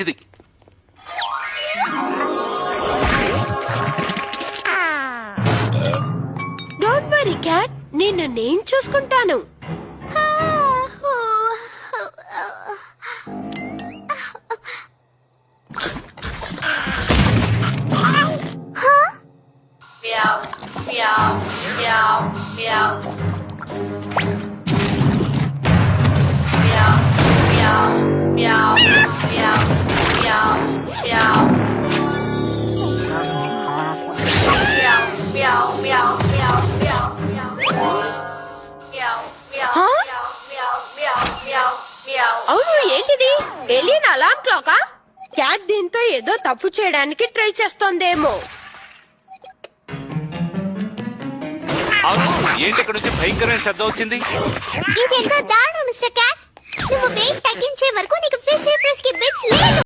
ఇది don't worry cat, నేను చూసుకుంటాను. అవును, ఏంటిది? Alien alarm క్లాకా? క్యాట్ దీంతో ఏదో తప్పు చేయడానికి ట్రై చేస్తోందేమో. అవును, ఏంటి ఇక్కడ నుంచి భయంకరమైన శబ్దం వచ్చింది? ఇదెంతో దారుణం మిస్టర్ క్యాట్. నువ్వు వెయిట్ తగ్గించే వరకు నీకు ఫిష్ కి బిట్స్ లేదు.